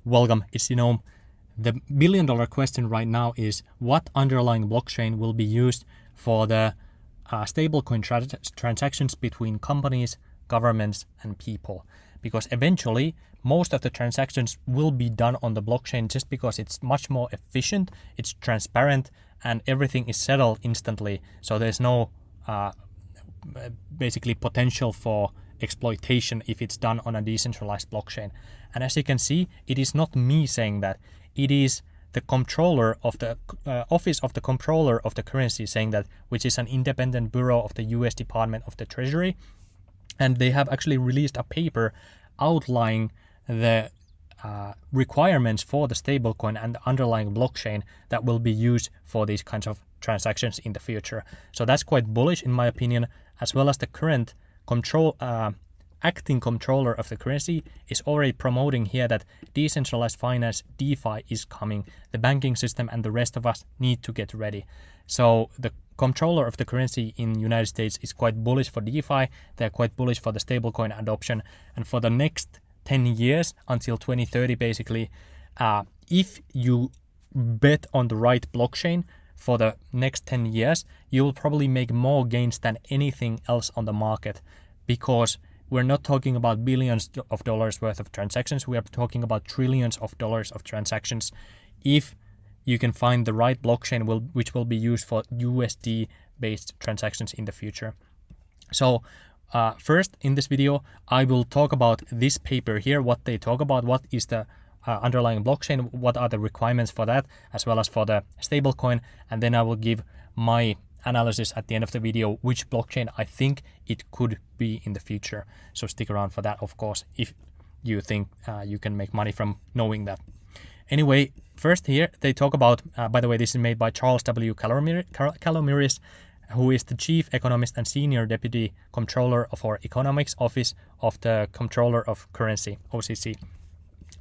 Welcome, it's denome. The billion-dollar question right now is what underlying blockchain will be used for the stablecoin transactions between companies, governments, and people. Because eventually, most of the transactions will be done on the blockchain just because it's much more efficient, it's transparent, and everything is settled instantly. So there's no basically potential for exploitation if it's done on a decentralized blockchain. And as you can see, it is not me saying that. It is the Comptroller of the Office of the Comptroller of the Currency saying that, which is an independent bureau of the US Department of the Treasury. And they have actually released a paper outlining the requirements for the stablecoin and the underlying blockchain that will be used for these kinds of transactions in the future. So that's quite bullish in my opinion, as well as the current acting comptroller of the currency is already promoting here that decentralized finance, DeFi, is coming. The banking system and the rest of us need to get ready. So the comptroller of the currency in the United States is quite bullish for DeFi. They're quite bullish for the stablecoin adoption. And for the next 10 years until 2030, basically, if you bet on the right blockchain for the next 10 years, you will probably make more gains than anything else on the market, because we're not talking about billions of dollars worth of transactions. We are talking about trillions of dollars of transactions if you can find the right blockchain which will be used for USD based transactions in the future. So first in this video, I will talk about this paper here, what they talk about, what is the underlying blockchain, what are the requirements for that, as well as for the stablecoin, and then I will give my analysis at the end of the video, which blockchain I think it could be in the future. So stick around for that, of course, if you think you can make money from knowing that. Anyway, first here they talk about, by the way, this is made by Charles W. Calomiris, who is the Chief Economist and Senior Deputy Comptroller for Economics Office of the Comptroller of Currency, OCC.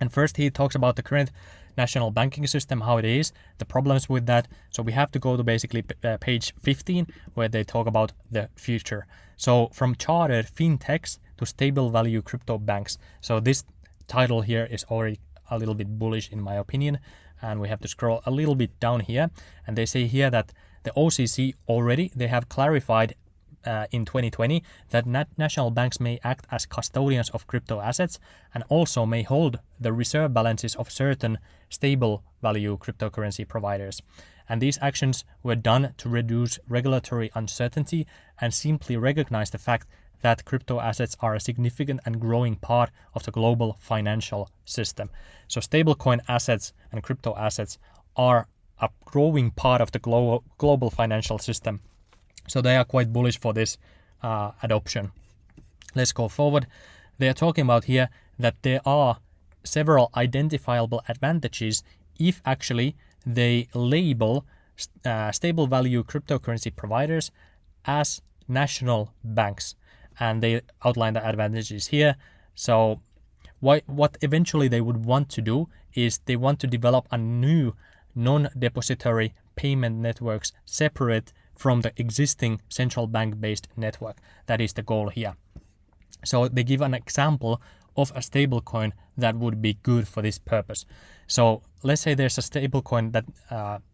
And first he talks about the current national banking system, how it is, the problems with that. So we have to go to basically page 15, where they talk about the future. So from chartered fintechs to stable value crypto banks. So this title here is already a little bit bullish in my opinion. And we have to scroll a little bit down here. And they say here that the OCC already, they have clarified in 2020 that national banks may act as custodians of crypto assets and also may hold the reserve balances of certain stable value cryptocurrency providers. And these actions were done to reduce regulatory uncertainty and simply recognize the fact that crypto assets are a significant and growing part of the global financial system. So stablecoin assets and crypto assets are a growing part of the global financial system. So they are quite bullish for this adoption. Let's go forward. They are talking about here that there are several identifiable advantages if actually they label stable value cryptocurrency providers as national banks. And they outline the advantages here. So what eventually they would want to do is they want to develop a new non-depository payment networks separate from the existing central bank-based network. That is the goal here. So they give an example of a stablecoin that would be good for this purpose. So let's say there's a stablecoin that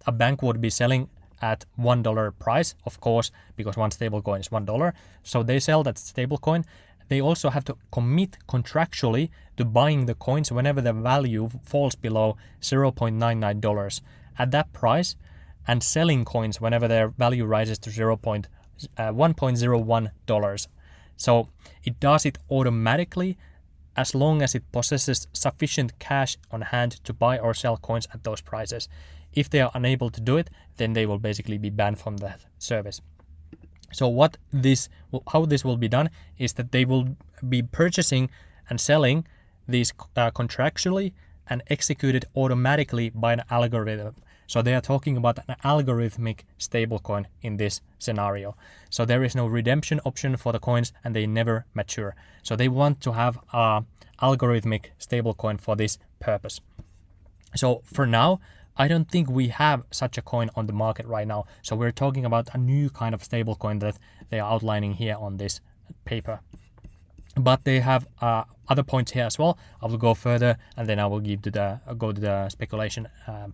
a bank would be selling at $1 price, of course, because one stablecoin is $1. So they sell that stablecoin. They also have to commit contractually to buying the coins whenever the value falls below $0.99 at that price, and selling coins whenever their value rises to $1.01. So it does it automatically as long as it possesses sufficient cash on hand to buy or sell coins at those prices. If they are unable to do it, then they will basically be banned from that service. So how this will be done is that they will be purchasing and selling these contractually and executed automatically by an algorithm. So they are talking about an algorithmic stablecoin in this scenario. So there is no redemption option for the coins and they never mature. So they want to have an algorithmic stablecoin for this purpose. So for now, I don't think we have such a coin on the market right now. So we're talking about a new kind of stablecoin that they are outlining here on this paper. But they have other points here as well. I will go further and then I will go to the speculation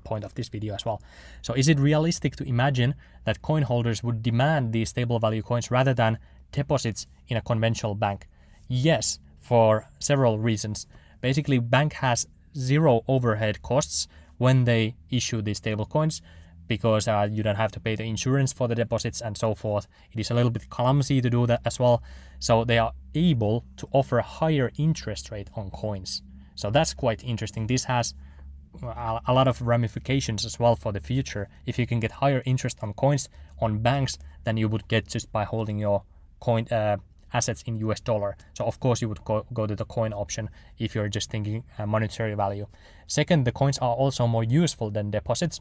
point of this video as well. So is it realistic to imagine that coin holders would demand these stable value coins rather than deposits in a conventional bank? Yes, for several reasons. Basically, bank has zero overhead costs when they issue these stable coins, because you don't have to pay the insurance for the deposits and so forth. It is a little bit clumsy to do that as well. So they are able to offer a higher interest rate on coins. So that's quite interesting. This has a lot of ramifications as well for the future. If you can get higher interest on coins on banks than you would get just by holding your coin assets in US dollar. So of course you would go to the coin option if you're just thinking monetary value. Second, the coins are also more useful than deposits,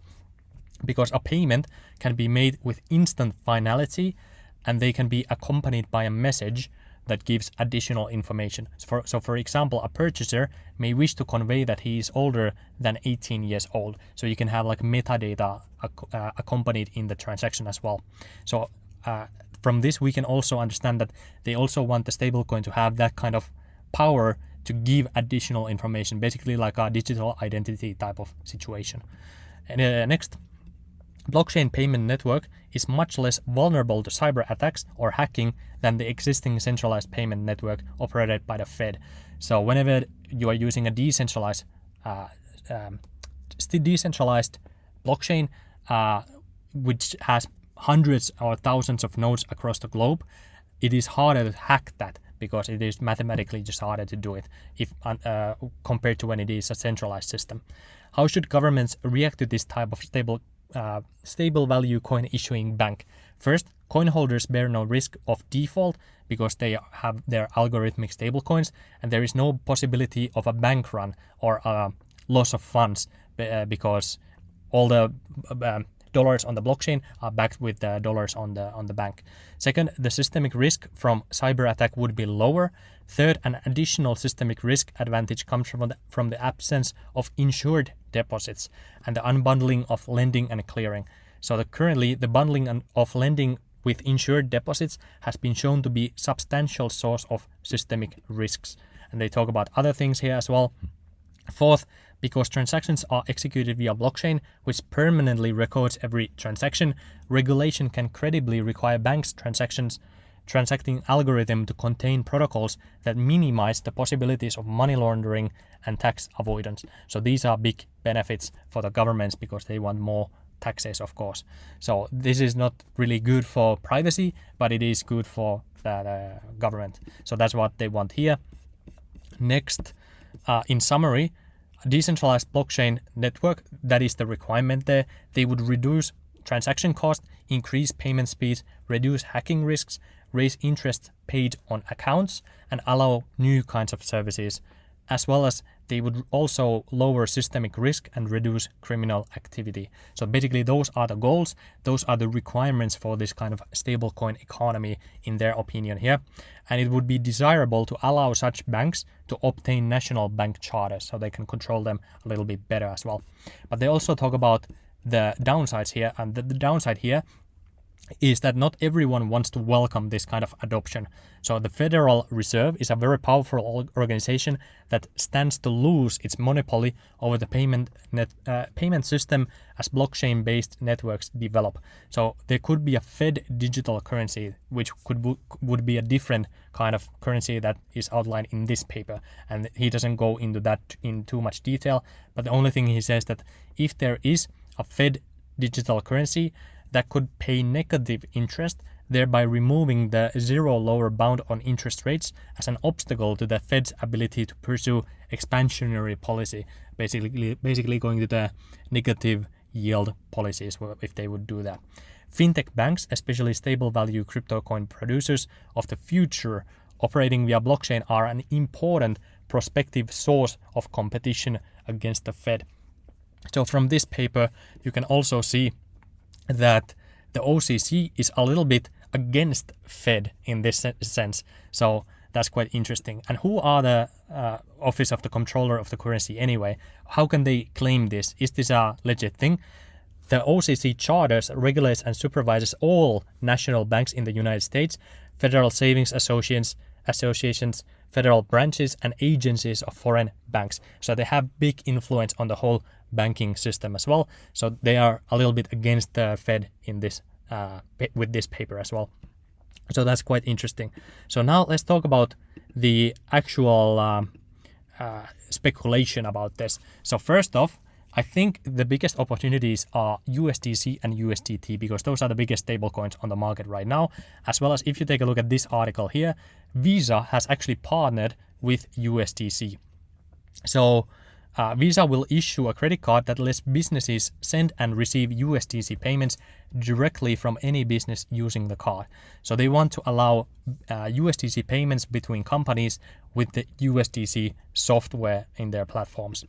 because a payment can be made with instant finality and they can be accompanied by a message that gives additional information. So for example, a purchaser may wish to convey that he is older than 18 years old. So you can have like metadata accompanied in the transaction as well. So from this, we can also understand that they also want the stablecoin to have that kind of power to give additional information, basically like a digital identity type of situation. And next, blockchain payment network is much less vulnerable to cyber attacks or hacking than the existing centralized payment network operated by the Fed. So whenever you are using a decentralized blockchain, which has hundreds or thousands of nodes across the globe, it is harder to hack that, because it is mathematically just harder to do it if compared to when it is a centralized system. How should governments react to this type of stable value coin issuing bank? First, coin holders bear no risk of default because they have their algorithmic stable coins, and there is no possibility of a bank run or a loss of funds because all the dollars on the blockchain are backed with the dollars on the bank. Second, the systemic risk from cyber attack would be lower. Third, an additional systemic risk advantage comes from the absence of insured deposits and the unbundling of lending and clearing. So currently the bundling of lending with insured deposits has been shown to be substantial source of systemic risks. And they talk about other things here as well. Fourth, because transactions are executed via blockchain, which permanently records every transaction, regulation can credibly require banks' transacting algorithm to contain protocols that minimize the possibilities of money laundering and tax avoidance. So these are big benefits for the governments because they want more taxes, of course. So this is not really good for privacy, but it is good for the government. So that's what they want here. Next, in summary, a decentralized blockchain network, that is the requirement there. They would reduce transaction cost, increase payment speeds, reduce hacking risks, raise interest paid on accounts, and allow new kinds of services, as well as they would also lower systemic risk and reduce criminal activity. So basically those are the goals, those are the requirements for this kind of stablecoin economy in their opinion here. And it would be desirable to allow such banks to obtain national bank charters so they can control them a little bit better as well. But they also talk about the downsides here, and the downside here is that not everyone wants to welcome this kind of adoption. So the Federal Reserve is a very powerful organization that stands to lose its monopoly over the payment system as blockchain-based networks develop. So there could be a Fed digital currency, which would be a different kind of currency that is outlined in this paper. And he doesn't go into that in too much detail, but the only thing he says that if there is a Fed digital currency that could pay negative interest, thereby removing the zero lower bound on interest rates as an obstacle to the Fed's ability to pursue expansionary policy, basically going to the negative yield policies if they would do that. Fintech banks, especially stable value crypto coin producers of the future operating via blockchain, are an important prospective source of competition against the Fed. So from this paper, you can also see that the OCC is a little bit against Fed in this sense. So that's quite interesting. And who are the Office of the Comptroller of the Currency anyway? How can they claim this? Is this a legit thing? The OCC charters, regulates and supervises all national banks in the United States, federal savings associations, federal branches and agencies of foreign banks. So they have big influence on the whole banking system as well. So they are a little bit against the Fed in this with this paper as well. So that's quite interesting. So now let's talk about the actual speculation about this. So first off, I think the biggest opportunities are USDC and USDT because those are the biggest stablecoins on the market right now. As well as if you take a look at this article here, Visa has actually partnered with USDC. So Visa will issue a credit card that lets businesses send and receive USDC payments directly from any business using the card. So they want to allow USDC payments between companies with the USDC software in their platforms.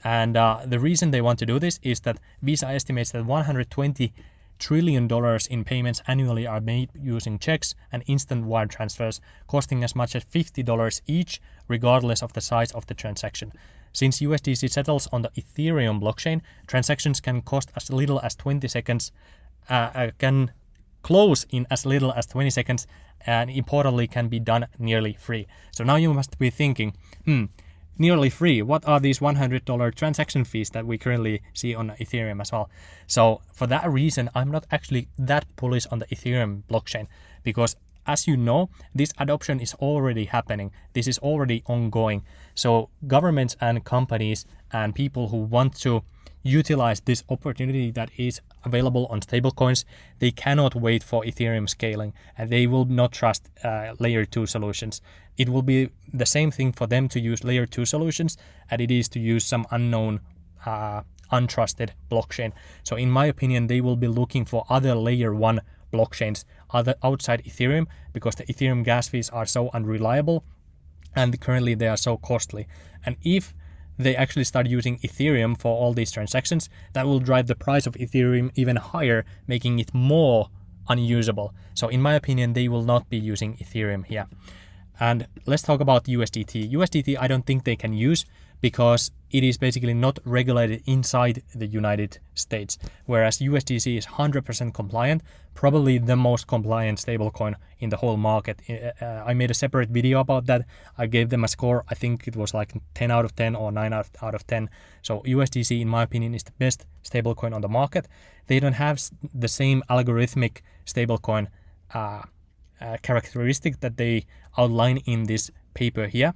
And the reason they want to do this is that Visa estimates that $120 trillion in payments annually are made using checks and instant wire transfers, costing as much as $50 each, regardless of the size of the transaction. Since USDC settles on the Ethereum blockchain, transactions can cost as little as 20 seconds, can close in as little as 20 seconds, and importantly can be done nearly free. So now you must be thinking, nearly free. What are these $100 transaction fees that we currently see on Ethereum as well? So for that reason, I'm not actually that bullish on the Ethereum blockchain because as you know, this adoption is already happening. This is already ongoing. So governments and companies and people who want to utilize this opportunity that is available on stablecoins, they cannot wait for Ethereum scaling and they will not trust layer 2 solutions. It will be the same thing for them to use layer 2 solutions as it is to use some unknown, untrusted blockchain. So in my opinion, they will be looking for other layer 1 blockchains outside Ethereum because the Ethereum gas fees are so unreliable and currently they are so costly. And if they actually start using Ethereum for all these transactions, that will drive the price of Ethereum even higher, making it more unusable. So in my opinion, they will not be using Ethereum here. And let's talk about USDT. USDT, I don't think they can use because it is basically not regulated inside the United States, whereas USDC is 100% compliant, probably the most compliant stablecoin in the whole market. I made a separate video about that. I gave them a score. I think it was like 10 out of 10 or 9 out of 10. So USDC, in my opinion, is the best stablecoin on the market. They don't have the same algorithmic stablecoin characteristic that they outline in this paper here.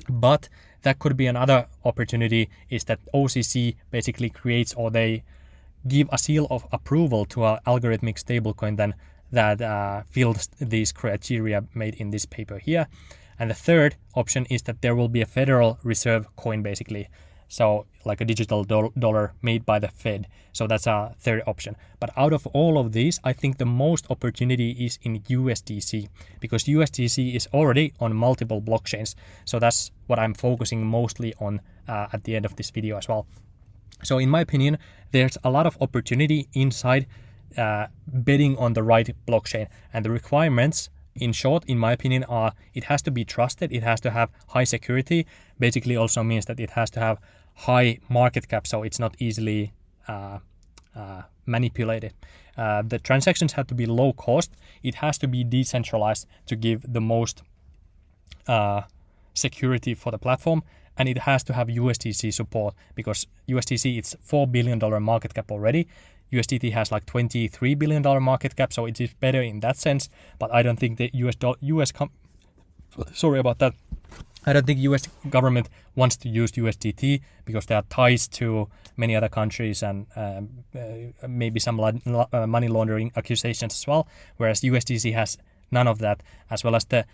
But that could be another opportunity is that OCC basically creates or they give a seal of approval to an algorithmic stablecoin then that fills these criteria made in this paper here. And the third option is that there will be a Federal Reserve coin basically. So like a digital dollar made by the Fed. So that's a third option. But out of all of these, I think the most opportunity is in USDC because USDC is already on multiple blockchains. So that's what I'm focusing mostly on at the end of this video as well. So in my opinion, there's a lot of opportunity inside betting on the right blockchain. And the requirements, in short, in my opinion, are it has to be trusted, it has to have high security, basically also means that it has to have high market cap, so it's not easily manipulated. The transactions have to be low cost, it has to be decentralized to give the most security for the platform, and it has to have USDC support because USDC it's $4 billion market cap already. USDT has like $23 billion market cap, so it is better in that sense. But I don't think the I don't think US government wants to use USDT because there are ties to many other countries and maybe some money laundering accusations as well. Whereas USDC has none of that, as well as the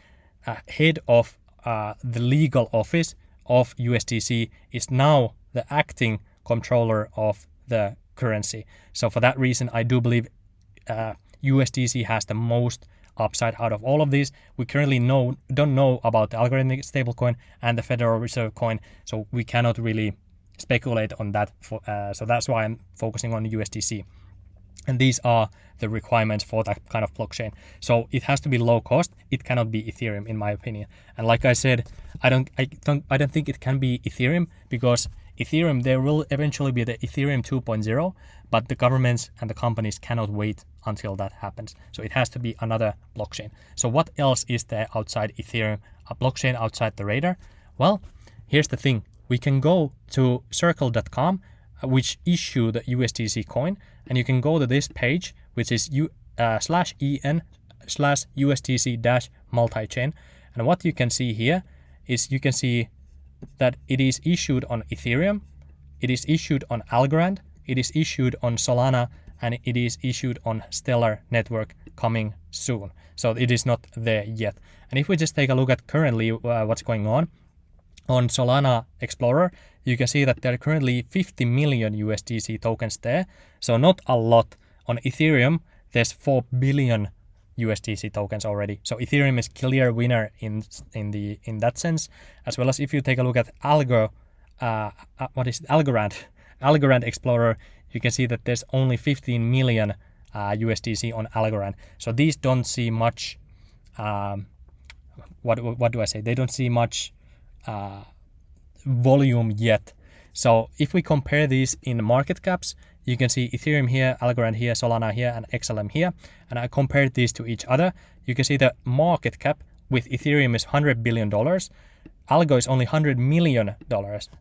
head of the legal office of USDC is now the acting comptroller of the currency. So for that reason, I do believe USDC has the most upside out of all of these. We currently don't know about the algorithmic stablecoin and the Federal Reserve coin, so we cannot really speculate on that. So that's why I'm focusing on USDC. And these are the requirements for that kind of blockchain. So it has to be low cost. It cannot be Ethereum, in my opinion. And like I said, I don't think it can be Ethereum because Ethereum, there will eventually be the Ethereum 2.0, but the governments and the companies cannot wait until that happens. So it has to be another blockchain. So what else is there outside Ethereum, a blockchain outside the radar? Well, here's the thing. We can go to circle.com, which issue the USDC coin, and you can go to this page, which is /en/USDC-multichain. And what you can see here is you can see that it is issued on Ethereum, it is issued on Algorand, it is issued on Solana, and it is issued on Stellar network coming soon. So it is not there yet. And if we just take a look at currently what's going on Solana Explorer, you can see that there are currently 50 million USDC tokens there. So not a lot. On Ethereum, there's 4 billion USDC tokens already. So Ethereum is clear winner in that sense, as well as if you take a look at Algorand Explorer, you can see that there's only 15 million USDC on Algorand. So these don't see much. What do I say? They don't see much volume yet. So if we compare these in market caps, you can see Ethereum here, Algorand here, Solana here, and XLM here. And I compared these to each other. You can see the market cap with Ethereum is $100 billion. Algo is only $100 million,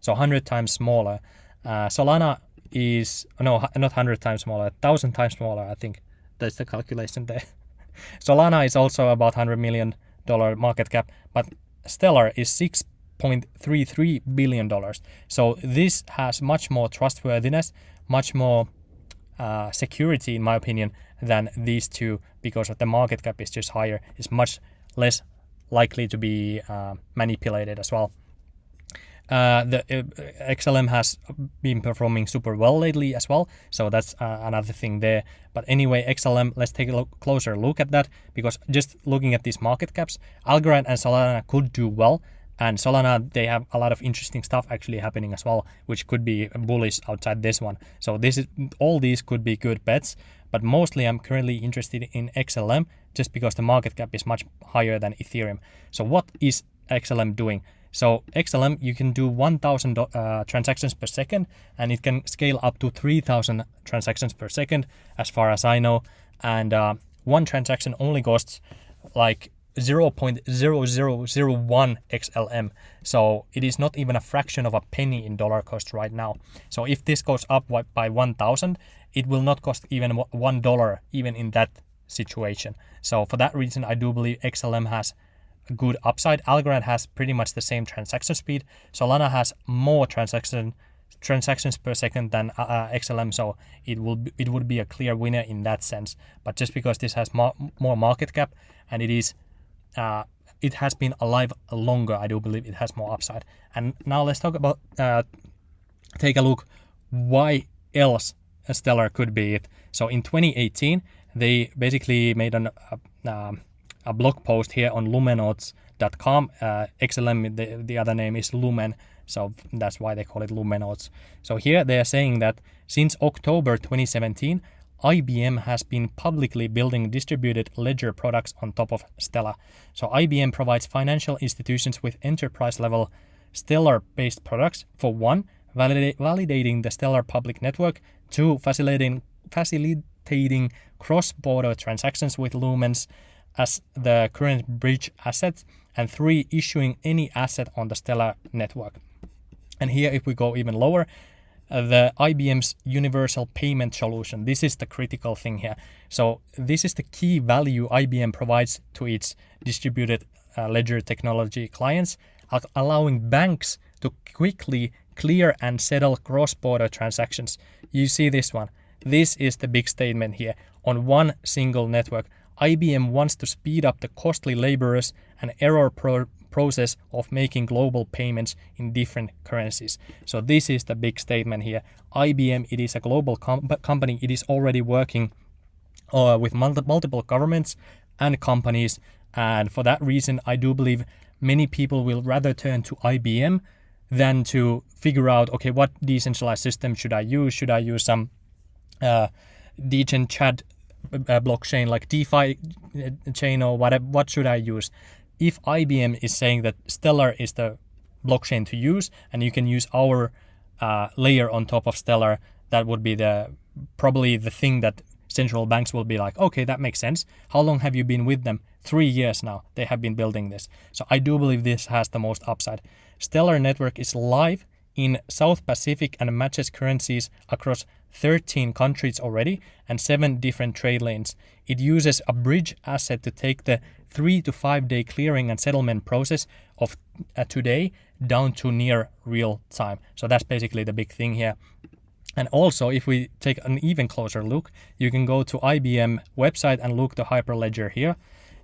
so 100 times smaller. Solana is, no, not 100 times smaller, 1,000 times smaller, I think. That's the calculation there. Solana is also about $100 million market cap, but Stellar is $6.33 billion. So this has much more trustworthiness, much more security, in my opinion, than these two, because of the market cap is just higher. It's much less likely to be manipulated as well. The XLM has been performing super well lately as well, so that's another thing there. But anyway, XLM, let's take a closer look at that, because just looking at these market caps, Algorand and Solana could do well, and Solana, they have a lot of interesting stuff actually happening as well, which could be bullish outside this one. So all these could be good bets, but mostly I'm currently interested in XLM just because the market cap is much higher than Ethereum. So what is XLM doing? So XLM, you can do 1,000 transactions per second, and it can scale up to 3,000 transactions per second, as far as I know. And one transaction only costs like 0.0001 XLM. So it is not even a fraction of a penny in dollar cost right now. So if this goes up by 1,000, it will not cost even $1, even in that situation. So for that reason, I do believe XLM has good upside. Algorand has pretty much the same transaction speed. Solana has more transactions per second than XLM, so it would be a clear winner in that sense. But just because this has more market cap and it has been alive longer, I do believe it has more upside. And now let's talk about take a look why else a Stellar could be it. So in 2018, they basically made a blog post here on lumenotes.com. XLM, the other name is Lumen, so that's why they call it Lumenotes. So here they are saying that since October 2017, IBM has been publicly building distributed ledger products on top of Stellar. So IBM provides financial institutions with enterprise-level Stellar-based products. For one, validating the Stellar public network. Two, facilitating cross-border transactions with Lumens as the current bridge asset, and three, issuing any asset on the Stellar network. And here, if we go even lower, the IBM's universal payment solution. This is the critical thing here. So this is the key value IBM provides to its distributed ledger technology clients, allowing banks to quickly clear and settle cross-border transactions. You see this one. This is the big statement here. On one single network, IBM wants to speed up the costly, laborious, and error process of making global payments in different currencies. So this is the big statement here. IBM, it is a global company. It is already working with multiple governments and companies. And for that reason, I do believe many people will rather turn to IBM than to figure out, okay, what decentralized system should I use? Should I use some degen chat blockchain like DeFi chain or whatever? What should I use? If IBM is saying that Stellar is the blockchain to use and you can use our layer on top of Stellar, that would be probably the thing that central banks will be like, okay, that makes sense. How long have you been with them? 3 years now. They have been building this. So I do believe this has the most upside. Stellar Network is live in South Pacific and matches currencies across 13 countries already and 7 different trade lanes. It uses a bridge asset to take the 3 to 5 day clearing and settlement process of today down to near real time. So that's basically the big thing here. And also, if we take an even closer look, you can go to IBM website and look the Hyperledger here.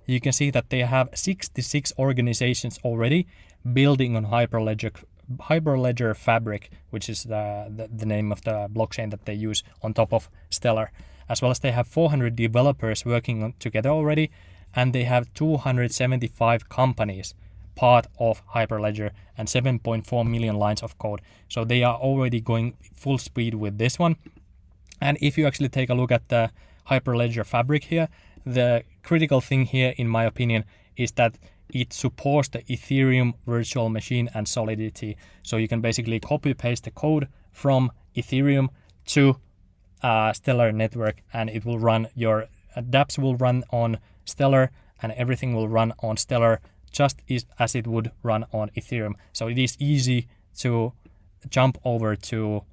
You can see that they have 66 organizations already building on Hyperledger Fabric, which is the name of the blockchain that they use on top of Stellar, as well as they have 400 developers working together already, and they have 275 companies part of Hyperledger and 7.4 million lines of code. So they are already going full speed with this one. And if you actually take a look at the Hyperledger Fabric here, the critical thing here, in my opinion, is that it supports the Ethereum virtual machine and Solidity. So you can basically copy paste the code from Ethereum to Stellar Network, and it will run your dApps will run on Stellar, and everything will run on Stellar just as it would run on Ethereum. So it is easy to jump over to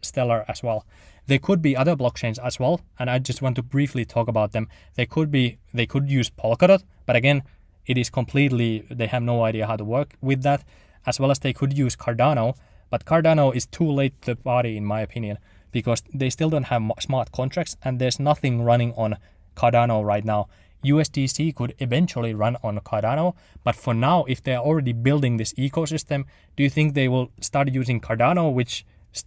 Stellar as well. There could be other blockchains as well, and I just want to briefly talk about them. They could use Polkadot, but again, it is completely, they have no idea how to work with that, as well as they could use Cardano, but Cardano is too late to the party in my opinion, because they still don't have smart contracts and there's nothing running on Cardano right now. USDC could eventually run on Cardano, but for now, if they're already building this ecosystem, do you think they will start using Cardano, which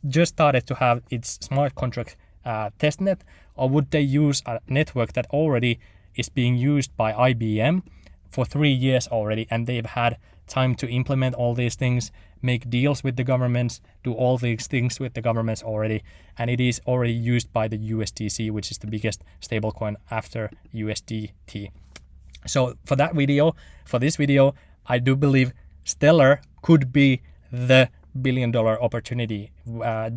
just started to have its smart contract testnet, or would they use a network that already is being used by IBM for 3 years already, and they've had time to implement all these things, make deals with the governments, do all these things with the governments already, and it is already used by the USDC, which is the biggest stablecoin after USDT. So for this video, I do believe Stellar could be the $1 billion opportunity,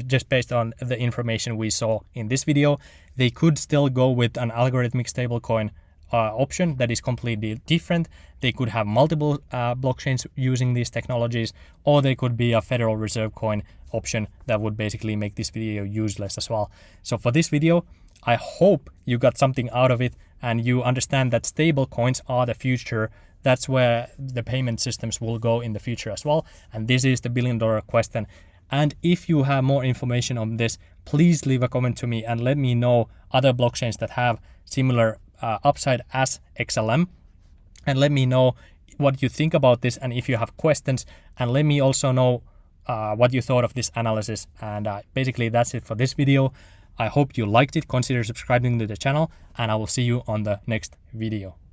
just based on the information we saw in this video. They could still go with an algorithmic stablecoin option that is completely different. They could have multiple blockchains using these technologies, or they could be a Federal Reserve coin option that would basically make this video useless as well. So for this video, I hope you got something out of it and you understand that stable coins are the future. That's where the payment systems will go in the future as well. And this is the $1 billion question. And if you have more information on this, please leave a comment to me and let me know other blockchains that have similar upside as XLM, and let me know what you think about this, and if you have questions, and let me also know what you thought of this analysis. And basically that's it for this video. I hope you liked it. Consider subscribing to the channel, and I will see you on the next video.